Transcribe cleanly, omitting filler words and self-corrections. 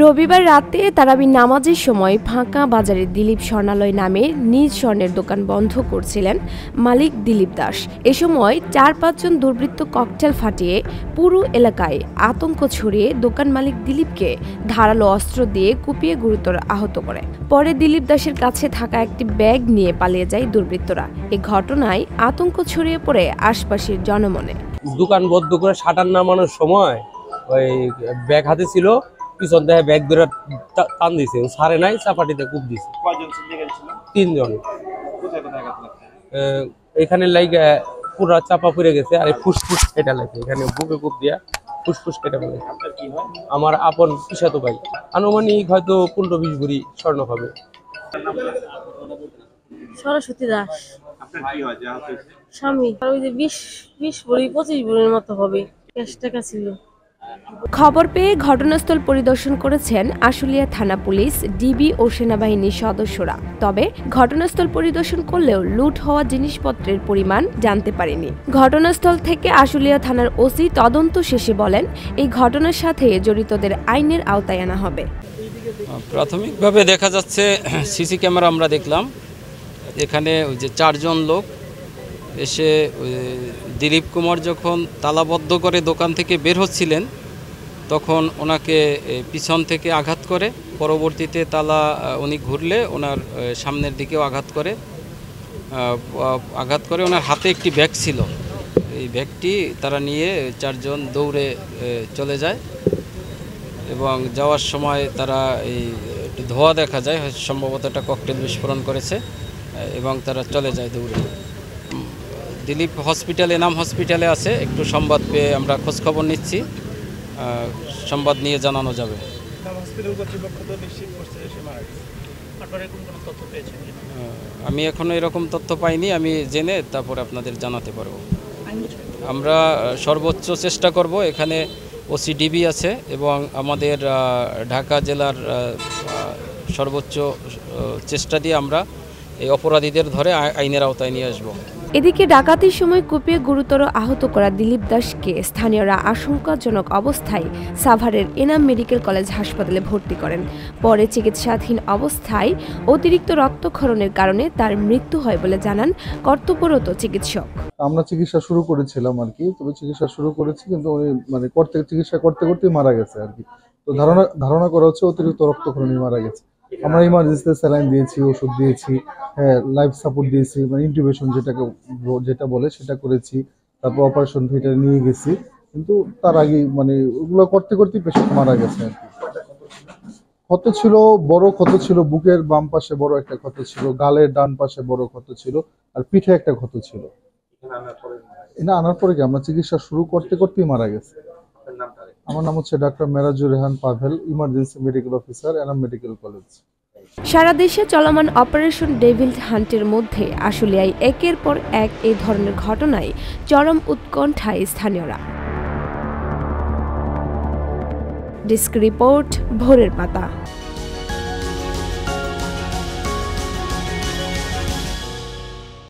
রবিবার রাতে তারাবি নামাজের সময় ফাঁকা বাজারে দিলীপ স্বর্ণালয় নামে নিজ স্বর্ণের দোকান বন্ধ করছিলেন মালিক দিলীপ দাস। এ সময় ৪-৫ জন দুর্বৃত্ত ককটেল ফাটিয়ে পুরো এলাকায় আতঙ্ক ছড়িয়ে দোকান মালিক দিলীপকে ধারালো অস্ত্র দিয়ে কুপিয়ে গুরুতর আহত করে। পরে দিলীপ দাসের কাছে থাকা একটি ব্যাগ নিয়ে পালিয়ে যায় দুর্বৃত্তরা। এ ঘটনায় আতঙ্ক ছড়িয়ে পড়ে আশপাশের জনমনে। দোকান বন্ধ করে শাটার নামানোর সময় ওই ব্যাগ হাতে ছিল, পিছন থেকে ব্যাগ ধরে টান দিছে, সারে নাই, চাপাটিতে কূপ দিছে। কয়জন সিন্ডিকেট ছিল? 3 জন। কোথায় কোথায় আঘাত লাগছে? এখানে লাগে পুরো চাপা পড়ে গেছে, আর ফুসফুস কেটে লাগছে, এখানে বুকে কূপ দিয়া ফুসফুস কেটে গেছে। আপনার কি হয়? আমার আপন পিসাতো ভাই। আনুমানিক হয়তো 15-20 ভরি স্বর্ণ হবে। সরস্বতী দাস। আপনার কি হয়? যে আহত হয়েছে স্বামী, আর ওই যে 20 ভরি 25 ভরির মতো হবে, ক্যাশ টাকা ছিল। খবর পেয়ে ঘটনাস্থল পরিদর্শন করেছেন আশুলিয়া থানা পুলিশ, ডিবি ও সেনাবাহিনীর সদস্যরা। তবে ঘটনাস্থল পরিদর্শন করলেও লুট হওয়া জিনিসপত্রের পরিমাণ জানতে পারেনি। ঘটনাস্থল থেকে আশুলিয়া থানার ওসি তদন্ত শেষে বলেন, এই ঘটনার সাথে জড়িতদের আইনের আওতায় আনা হবে। প্রাথমিকভাবে দেখা যাচ্ছে, সিসি ক্যামেরা আমরা দেখলাম, এখানে ওই যে 4 জন লোক এসে দিলীপ কুমার যখন তালাবদ্ধ করে দোকান থেকে বের হচ্ছিলেন, তখন ওনাকে পিছন থেকে আঘাত করে, পরবর্তীতে তালা উনি ঘুরলে ওনার সামনের দিকেও আঘাত করে ওনার হাতে একটি ব্যাগ ছিল। এই ব্যাগটি তারা নিয়ে 4 জন দৌড়ে চলে যায় এবং যাওয়ার সময় তারা এই একটু ধোঁয়া দেখা যায়, সম্ভবত একটা ককটেল বিস্ফোরণ করেছে এবং তারা চলে যায় দৌড়ে। দিলীপ হসপিটালে, এনাম হসপিটালে আছে। একটু সংবাদ পেয়ে আমরা খোঁজখবর নিচ্ছি, সংবাদ নিয়ে জানানো যাবে। আমি এখনো এরকম তথ্য পাইনি, আমি জেনে তারপরে আপনাদের জানাতে পারবো। আমরা সর্বোচ্চ চেষ্টা করব। এখানে ওসি ডিবি আছে এবং আমাদের ঢাকা জেলার সর্বোচ্চ চেষ্টা দিয়ে আমরা এই অপরাধীদের ধরে আইনের আওতায় নিয়ে আসবো। এদিকে ডাকাতির সময় কুপিয়ে গুরুতর আহত করা দিলীপ দাসকে স্থানীয়রা আশঙ্কাজনক অবস্থায় সাভারের এনাম মেডিকেল কলেজ হাসপাতালে ভর্তি করেন। পরে চিকিৎসাধীন অবস্থায় অতিরিক্ত রক্তক্ষরণের কারণে তার মৃত্যু হয় বলে জানান কর্তব্যরত চিকিৎসক। আমরা চিকিৎসা শুরু করেছিলাম আর কি, তবে চিকিৎসা শুরু করেছি কিন্তু উনি মানে চিকিৎসা করতে মারা গেছে আর কি। তো ধারণা করা হচ্ছে অতিরিক্ত রক্তক্ষরণে মারা গেছে। আমরা ইমার্জেন্সিতে স্যালাইন দিয়েছি, ওষুধ দিয়েছি, হ্যাঁ লাইফ সাপোর্ট দিয়েছি, মানে ইন্টিউবেশন যেটা বলে সেটা করেছি, তারপর অপারেশন থিয়েটারে নিয়ে গেছি, কিন্তু তার আগে মানে ওগুলো করতে পেশেন্ট মারা গেছে আর কি। ক্ষত ছিল, বড় ক্ষত ছিল, বুকের বাম পাশে বড় একটা ক্ষত ছিল, গালের ডান পাশে বড় ক্ষত ছিল, আর পিঠে একটা ক্ষত ছিল। এটা আনার পরে কি আমরা চিকিৎসা শুরু করতেই মারা গেছে। আমার নাম হচ্ছে doctor Merajur Rehan Pavel, emergency medical officer, Enam medical college. সারা দেশে চলমান অপারেশন ডেভিল হান্টের মধ্যে আশুলিয়ায় একের পর এক এই ধরনের ঘটনায় চরম উৎকণ্ঠায় স্থানীয়রা। ডেস্ক রিপোর্ট, ভোরের পাতা।